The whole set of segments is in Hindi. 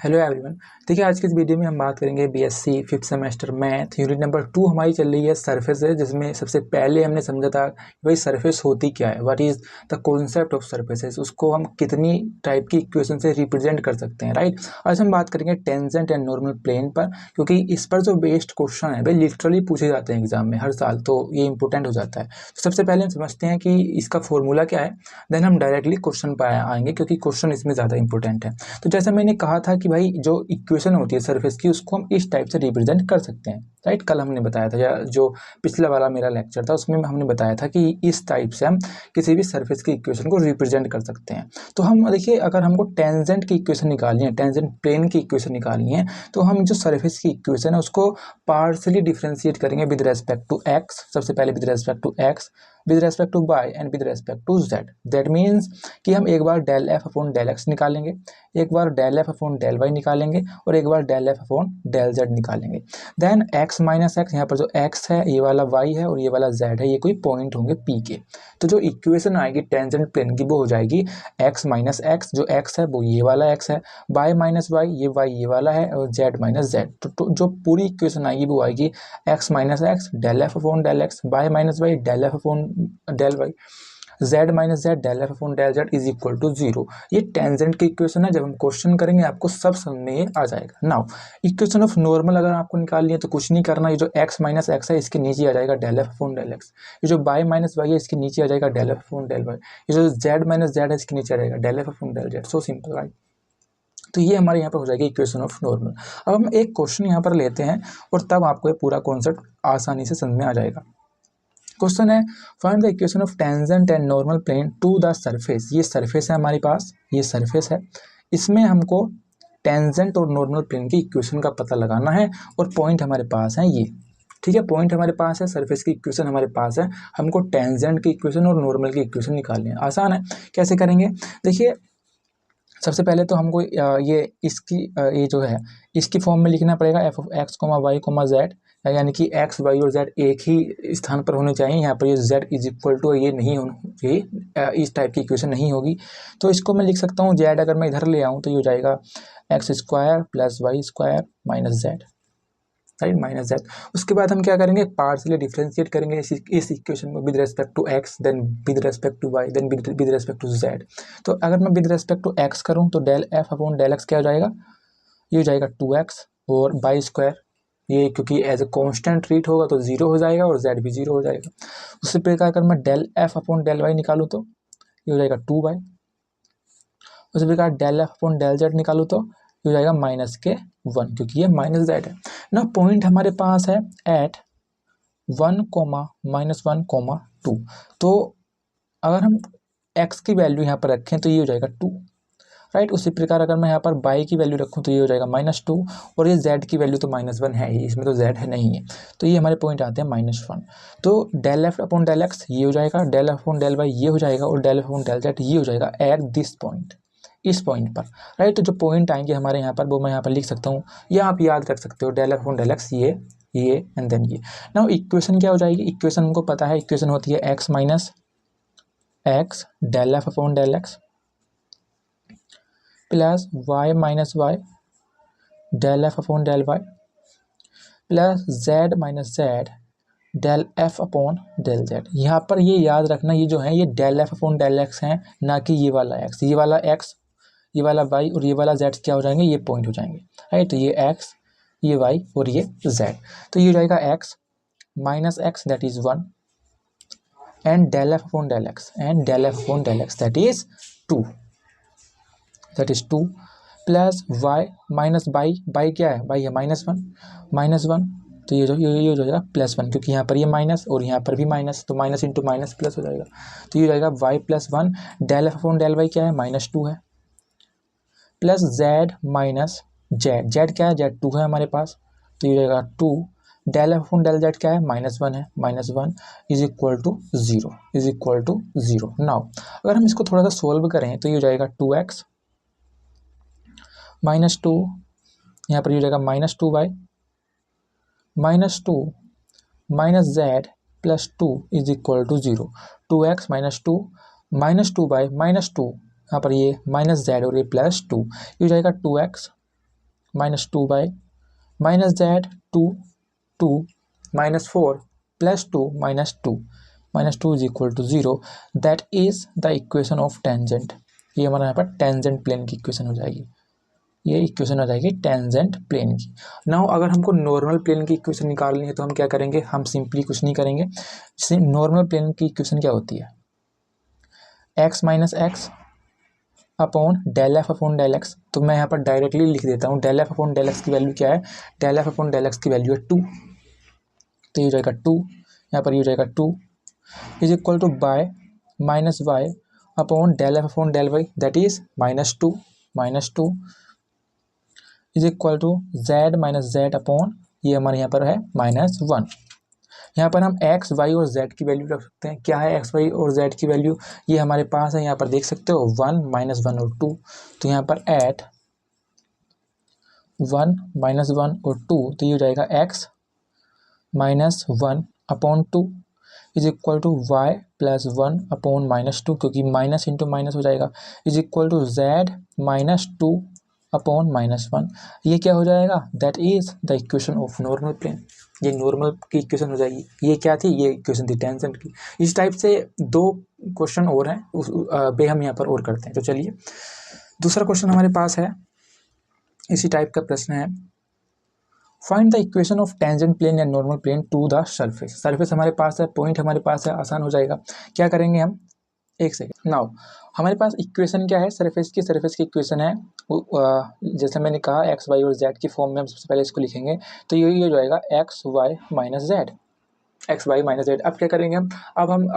Hello everyone. देखिए आज की इस वीडियो में हम बात करेंगे BSc fifth semester math unit number 2 हमारी चल रही है सरफेस है, जिसमें सबसे पहले हमने समझा था कि भाई सरफेस होती क्या है, what is the concept of surfaces, उसको हम कितनी टाइप की इक्वेशन से रिप्रेजेंट कर सकते हैं, राइट। आज हम बात करेंगे टेंजेंट एंड नॉर्मल प्लेन पर, क्योंकि इस पर जो बेस्ड क्वेश्चन है भाई लिटरली पूछे जाते हैं एग्जाम में हर साल, तो ये इंपॉर्टेंट हो जाता है। तो सबसे पहले हम समझते हैं कि इसका फॉर्मूला क्या है, देन हम डायरेक्टली क्वेश्चन पर आएंगे क्योंकि क्वेश्चन इसमें ज़्यादा इंपॉर्टेंट है। तो जैसा मैंने कहा था कि भाई जो इक्वेशन होती है सरफेस की उसको हम इस टाइप से रिप्रेजेंट कर सकते हैं, राइट। कल हमने बताया था, या जो पिछला वाला मेरा लेक्चर था उसमें हमने बताया था कि इस टाइप से हम किसी भी सरफेस की इक्वेशन को रिप्रेजेंट कर सकते हैं। तो हम देखिए, अगर हमको टेंजेंट की इक्वेशन निकालनी है, टेंजेंट प्लेन की इक्वेशन निकालनी है, तो हम जो सरफेस की इक्वेशन है उसको पार्शियली डिफ्रेंशिएट करेंगे विद रेस्पेक्ट टू एक्स। सबसे पहले with respect to X, with respect to Y and with respect to Z. That means कि हम एक बार del F upon del X निकालेंगे, एक बार del F upon del Y निकालेंगे और एक बार del F upon del Z निकालेंगे। देन एक्स माइनस एक्स, यहाँ पर जो एक्स है ये वाला वाई है और ये वाला जेड है, ये कोई पॉइंट होंगे पी के। तो जो इक्वेशन आएगी टेंजेंट प्लेन की वो हो जाएगी एक्स माइनस एक्स, जो एक्स है वो ये वाला एक्स है, वाई माइनस वाई ये वाला है, और जेड माइनस जेड। तो जो पूरी इक्वेशन आएगी वो आएगी x minus x del F upon del x, y minus Y del F upon del y, z minus z del F upon del z is equal to 0। ये टेंजेंट की इक्वेशन है, जब हम क्वेश्चन करेंगे आपको सब समझ में ये आ जाएगा। नाउ इक्वेशन ऑफ नॉर्मल अगर आपको निकालनी है तो कुछ नहीं करना, ये जो x माइनस एक्स है इसके नीचे आ जाएगा del F upon del x, ये जो y माइनस वाई है इसके नीचे आ जाएगा del F upon del y, ये जो z माइनस जेड है इसके नीचे आ जाएगा del F upon del z. So simple, right. तो ये हमारे यहाँ पर हो जाएगी इक्वेशन ऑफ नॉर्मल। अब हम एक क्वेश्चन यहाँ पर लेते हैं और तब आपको ये पूरा कॉन्सेप्ट आसानी से समझ में आ जाएगा। क्वेश्चन है find the equation of tangent and normal plane to the surface. ये सरफेस है हमारे पास, ये सरफेस है, इसमें हमको टेंजेंट और नॉर्मल प्लेन की इक्वेशन का पता लगाना है और पॉइंट हमारे पास है ये, ठीक है। पॉइंट हमारे पास है, सरफेस की इक्वेशन हमारे पास है, हमको टेंजेंट की इक्वेशन और नॉर्मल की इक्वेशन निकालनी है। आसान है, कैसे करेंगे देखिए। सबसे पहले तो हमको ये इसकी ये जो है इसकी फॉर्म में लिखना पड़ेगा f of x comma y comma z, यानी कि एक्स वाई और जेड एक ही स्थान पर होने चाहिए। यहाँ पर ये जेड इज इक्वल टू ये नहीं होना चाहिए, इस टाइप की इक्वेशन नहीं होगी। तो इसको मैं लिख सकता हूँ जेड अगर मैं इधर ले आऊँ तो ये हो जाएगा x square plus y square minus z, right, minus z. उसके बाद हम क्या करेंगे, पार्शियली डिफरेंशिएट करेंगे इस इक्वेशन को with respect to x, then with respect to y, then with respect to z. तो अगर मैं विद रेस्पेक्ट टू एक्स करूँ तो del F upon del x क्या हो जाएगा, ये हो जाएगा 2x और वाई स्क्वायर, ये क्योंकि एज ए कॉन्स्टेंट ट्रीट होगा तो 0 हो जाएगा और जेड भी 0 हो जाएगा। उसी प्रकार अगर मैं del F upon del y निकालूँ तो ये हो जाएगा 2y। उसी प्रकार del F upon del z निकालूँ तो ये हो जाएगा माइनस के 1, क्योंकि ये माइनस जेड है ना। पॉइंट हमारे पास है एट 1 कोमा माइनस 1 कोमा 2। तो अगर हम x की वैल्यू यहाँ पर रखें तो ये हो जाएगा 2, राइट। उसी प्रकार अगर मैं यहाँ पर y की वैल्यू रखूँ तो ये हो जाएगा -2, और ये z की वैल्यू तो -1 है ही, इसमें तो z है नहीं है, तो ये हमारे पॉइंट आते हैं -1। तो del F upon del x ये हो जाएगा, del F upon del y ये हो जाएगा, और del F upon del z ये हो जाएगा एट दिस पॉइंट, इस पॉइंट पर, राइट। तो जो पॉइंट आएंगे हमारे यहाँ पर वो मैं यहाँ पर लिख सकता हूँ, या आप याद रख सकते हो del F upon del x ये एंड देन ये। नाउ इक्वेशन क्या हो जाएगी, इक्वेशन हमको पता है, इक्वेशन होती है x minus x del F upon del x plus Y minus Y del F upon del y plus Z minus z del F upon del z. यहाँ पर ये याद रखना, ये जो है ये del F upon del x है, ना कि ये वाला एक्स। ये वाला एक्स, ये वाला वाई और ये वाला जेड क्या हो जाएंगे, ये पॉइंट हो जाएंगे, राइट। तो ये एक्स, ये वाई और ये जेड। तो ये हो जाएगा x minus x that is 1 and del F upon del x and del F upon del x that is 2, that is 2 plus Y minus by क्या है, बाई है -1, तो ये हो जाएगा +1, क्योंकि यहाँ पर ये माइनस और यहाँ पर भी माइनस, तो माइनस इंटू माइनस प्लस हो जाएगा। तो ये हो जाएगा y plus 1 del F upon del y क्या है -2 है, प्लस जेड माइनस जेड क्या है, जेड 2 है हमारे पास, तो ये हो जाएगा 2 del F upon del z क्या है -1 है, -1 इज इक्वल टू 0 नाउ अगर हम इसको थोड़ा सा सोल्व करें तो ये हो जाएगा 2x -2, यहाँ पर ये हो जाएगा -2y -2 minus z plus 2 is equal to 0। 2x -2 -2y -2, यहाँ पर ये माइनस जेड और ये +2, ये हो जाएगा 2x minus 2 by minus z 2 2 minus 4 plus 2 minus two is equal to 0। That is the equation of tangent. ये हमारा यहाँ पर टेंजेंट प्लेन की इक्वेशन हो जाएगी। ये इक्वेशन हो जाएगी टेंजेंट प्लेन की। नाउ अगर हमको नॉर्मल प्लेन की इक्वेशन निकालनी है तो हम क्या करेंगे, हम सिंपली कुछ नहीं करेंगे। नॉर्मल प्लेन की इक्वेशन क्या होती है, x minus x upon del F upon del x. तो मैं यहाँ पर डायरेक्टली लिख देता हूँ, del F upon del x की वैल्यू क्या है, del F upon del x की वैल्यू है 2। तो ये हो जाएगा 2, यहाँ पर ये हो जाएगा 2 is equal to by minus y upon del F upon del y, that is minus 2 is equal to z minus z upon, ये हमारे यहाँ पर है -1। यहाँ पर हम एक्स वाई और जेड की वैल्यू रख सकते हैं। क्या है एक्स वाई और जेड की वैल्यू, ये हमारे पास है, यहाँ पर देख सकते हो 1 -1 और 2। तो यहाँ पर एट 1 -1 और 2, तो ये हो जाएगा x -1 upon 2 is equal to y plus 1 upon -2, क्योंकि माइनस इंटू माइनस हो जाएगा, is equal to z -2 upon -1। ये क्या हो जाएगा, that is the equation of normal plane. ये नॉर्मल की इक्वेशन हो जाएगी। ये क्या थी, ये इक्वेशन थी टेंजेंट की। इस टाइप से 2 क्वेश्चन और हैं, उस पे हम यहाँ पर और करते हैं। तो चलिए दूसरा क्वेश्चन हमारे पास है, इसी टाइप का प्रश्न है, find the equation of tangent plane and normal plane to the surface. Surface हमारे पास है, पॉइंट हमारे पास है, आसान हो जाएगा। क्या करेंगे हम, एक सेकेंड। नाउ हमारे पास इक्वेशन क्या है, सरफेस की इक्वेशन है, जैसे मैंने कहा एक्स वाई और जेड की फॉर्म में हम सबसे पहले इसको लिखेंगे। तो ये हो जाएगा x y minus z, x y minus z. अब क्या करेंगे हम, अब हम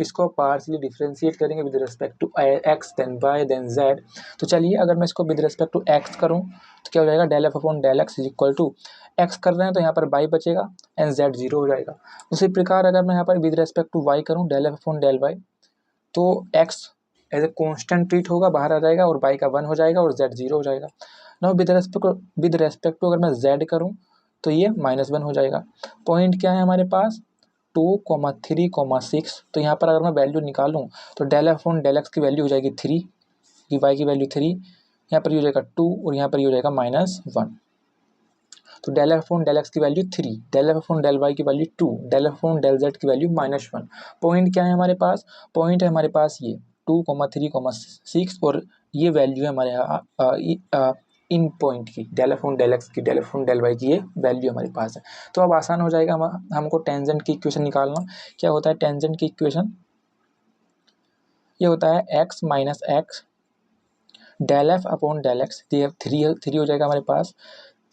इसको पार्शियली डिफ्रेंशिएट करेंगे with respect to x then y then z. तो चलिए अगर मैं इसको विद रिस्पेक्ट टू एक्स करूँ तो क्या हो जाएगा, del F upon del x is equal to, x कर रहे हैं तो यहाँ पर वाई बचेगा एंड जेड 0 हो जाएगा। उसी प्रकार अगर मैं यहाँ पर विद रिस्पेक्ट टू वाई करूँ, del F upon del Y, तो X as a constant treat होगा, बाहर आ जाएगा, और वाई का 1 हो जाएगा और जेड 0 हो जाएगा। नाउ विद रेस्पेक्ट टू अगर मैं जेड करूँ तो ये -1 हो जाएगा। पॉइंट क्या है हमारे पास, 2, 3, 6। तो यहाँ पर अगर मैं वैल्यू निकालूँ तो del F on del x की वैल्यू हो जाएगी 3, की वाई की वैल्यू 3, यहाँ पर ये हो जाएगा 2 और यहाँ पर ये हो जाएगा -1। तो del F on del x की value 3, del F on del Y की value 2, del F on del Z की वैल्यू -1। पॉइंट क्या है हमारे पास, पॉइंट है हमारे पास ये 2, 3, 6 और ये वैल्यू है हमारे यहाँ इन पॉइंट की, del F on del x की, del F on del Y की, ये वैल्यू हमारे पास है। तो अब आसान हो जाएगा हमको टेंजेंट की इक्वेशन निकालना। क्या होता है टेंजेंट की इक्वेशन, ये होता है x minus x del F upon del x, ये 3 हो जाएगा हमारे पास,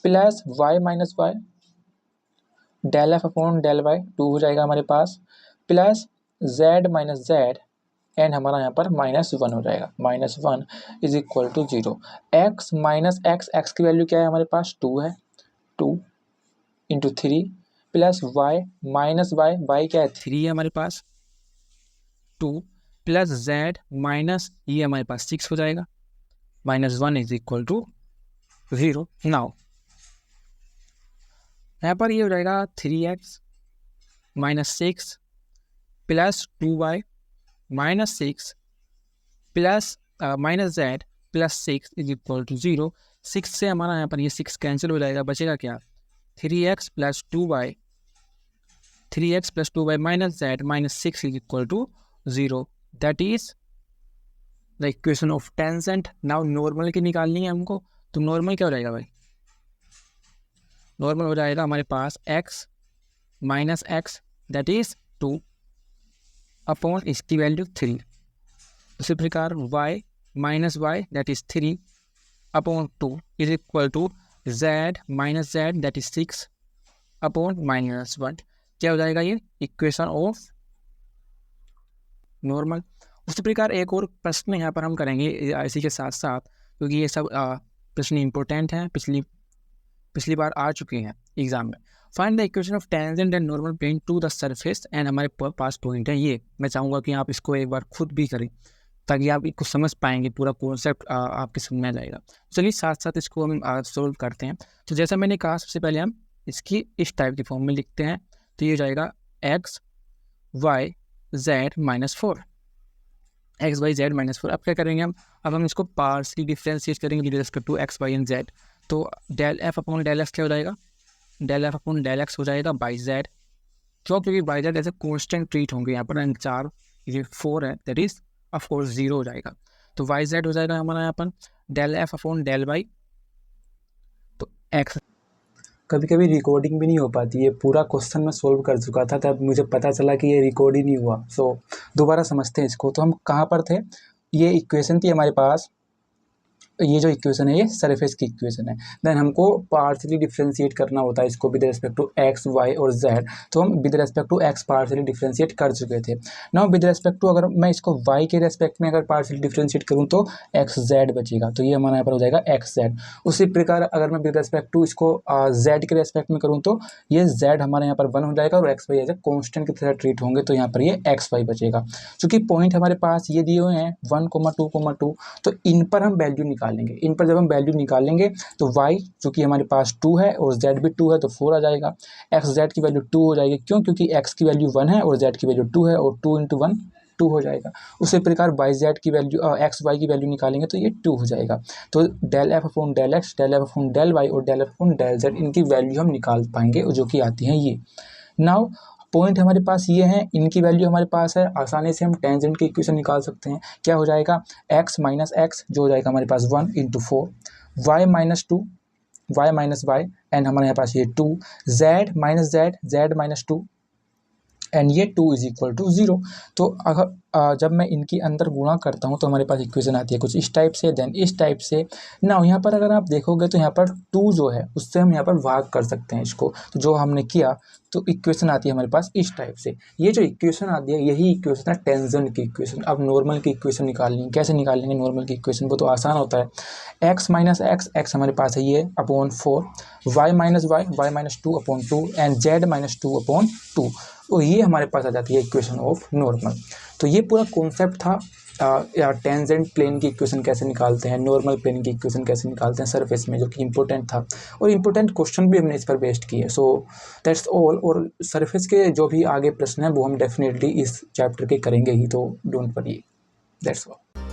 plus Y minus Y del F upon del Y 2 हो जाएगा हमारे पास, plus Z minus Z and हमारा यहाँ पर -1 हो जाएगा, -1 is equal to 0। X minus X, X की वैल्यू क्या है हमारे पास 2 है, 2 into 3 plus Y minus Y, Y क्या है 3 है हमारे पास, 2 प्लस जेड माइनस ये हमारे पास 6 हो जाएगा, -1 इज इक्वल टू 0। नाउ यहाँ पर ये हो जाएगा 3x minus 6 plus 2y minus 6 plus minus z plus 6 is equal to 0। 6 से हमारा यहाँ पर ये 6 कैंसिल हो जाएगा, बचेगा क्या 3x plus 2y minus z minus 6 is equal to 0। That is the equation of tangent. Now normal की निकालनी है हमको, तो नॉर्मल क्या हो जाएगा भाई, नॉर्मल हो जाएगा हमारे पास x minus x that is 2 upon इसकी वैल्यू 3। उसी प्रकार y minus y that is 3 upon 2 is equal to z minus z that is 6 upon -1। क्या हो जाएगा ये इक्वेशन ऑफ नॉर्मल। उसी प्रकार एक और प्रश्न यहाँ पर हम करेंगे इसी के साथ साथ, क्योंकि ये सब प्रश्न इंपॉर्टेंट हैं, पिछली बार आ चुके हैं एग्जाम में। Find the equation of tangent and normal plane to the surface and हमारे पास पॉइंट है ये। मैं चाहूँगा कि आप इसको एक बार खुद भी करें ताकि आप इसको समझ पाएंगे, पूरा कॉन्सेप्ट आपके समझ में आ जाएगा। चलिए साथ साथ इसको हम सोल्व करते हैं। तो जैसा मैंने कहा सबसे पहले हम इसकी इस टाइप की फॉर्म में लिखते हैं, तो ये हो जाएगा x Y Z -4, X Y Z -4। अब क्या करेंगे हम, अब हम इसको पार्शियली डिफरेंशिएट करेंगे with respect to x Y and Z. तो del F upon del x क्या हो जाएगा, del F upon del X हो जाएगा बाई जेड, क्योंकि बाई जेड ऐसे कॉन्स्टेंट ट्रीट होंगे यहाँ पर, एंड 4 ये 4 है, दैट इज ऑफ कोर्स 0 हो जाएगा। तो वाई जेड हो जाएगा हमारा यहाँ पर del F upon del Y, तो एक्स। कभी कभी रिकॉर्डिंग भी नहीं हो पाती है, पूरा क्वेश्चन मैं सोल्व कर चुका था तब मुझे पता चला कि ये रिकॉर्ड ही नहीं हुआ। सो दोबारा समझते हैं इसको। तो हम कहाँ पर थे, ये इक्वेशन थी हमारे पास, ये जो इक्वेशन है ये सरफेस की इक्वेशन है। देन हमको पार्शियली डिफ्रेंशिएट करना होता है इसको with respect to x y और जेड। तो हम with respect to x partially differentiate कर चुके थे। नाउ विद रेस्पेक्ट टू अगर मैं इसको वाई के रेस्पेक्ट में अगर पार्शियली डिफ्रेंशिएट करूँ तो एक्स जेड बचेगा, तो ये हमारा यहाँ पर हो जाएगा एक्स जेड। उसी प्रकार अगर मैं विद रेस्पेक्ट टू इसको जेड के रेस्पेक्ट में करूँ तो ये जेड हमारे यहाँ पर 1 हो जाएगा और x y as a constant की तरह ट्रीट होंगे, तो यहाँ पर ये एक्स वाई बचेगा। चूँकि पॉइंट हमारे पास ये दिए हुए हैं 1,2,2, तो इन पर हम वैल्यू निकालेंगे। इन पर जब हम वैल्यू निकालेंगे तो y चूँकि हमारे पास 2 है और z भी 2 है तो 4 आ जाएगा। x z की वैल्यू 2 हो जाएगी, क्यों, क्योंकि x की वैल्यू 1 है और z की वैल्यू 2 है, और 2 × 1 2 हो जाएगा। उसी प्रकार y z की वैल्यू x y की वैल्यू निकालेंगे तो ये 2 हो जाएगा। तो del F upon del X, del F upon del Y और del F upon del Z, इनकी वैल्यू हम निकाल पाएंगे जो कि आती हैं ये। नाउ पॉइंट हमारे पास ये हैं, इनकी वैल्यू हमारे पास है, आसानी से हम टेंजेंट की इक्वेशन निकाल सकते हैं। क्या हो जाएगा, x माइनस एक्स जो हो जाएगा हमारे पास 1 × 4, y minus 2, y minus y, and हमारे यहाँ पास ये 2, z minus z, z minus 2, and ये 2 इज इक्वल टू 0। तो अगर जब मैं इनके अंदर गुणा करता हूँ तो हमारे पास इक्वेशन आती है कुछ इस टाइप से, देन इस टाइप से। ना यहाँ पर अगर आप देखोगे तो यहाँ पर 2 जो है उससे हम यहाँ पर भाग कर सकते हैं इसको, तो जो हमने किया तो इक्वेशन आती है हमारे पास इस टाइप से। ये जो इक्वेशन आती है यही इक्वेशन है टेंजेंट की इक्वेशन। अब नॉर्मल की इक्वेशन निकालनी है, कैसे निकालेंगे नॉर्मल की इक्वेशन, वो तो आसान होता है। एक्स माइनस एक्स, एक्स हमारे पास है ये upon 4, y minus Y, y minus 2 upon 2, and z minus 2 upon 2। तो ये हमारे पास आ जाती है इक्वेशन ऑफ नॉर्मल। तो ये पूरा कॉन्सेप्ट था या टेंजेंट प्लेन की इक्वेशन कैसे निकालते हैं, नॉर्मल प्लेन की इक्वेशन कैसे निकालते हैं सरफेस में, जो कि इंपॉर्टेंट था और इंपॉर्टेंट क्वेश्चन भी हमने इस पर बेस्ड किए। So that's all. और सरफेस के जो भी आगे प्रश्न हैं वो हम डेफिनेटली इस चैप्टर के करेंगे ही, तो डोंट वरी, दैट्स ऑल।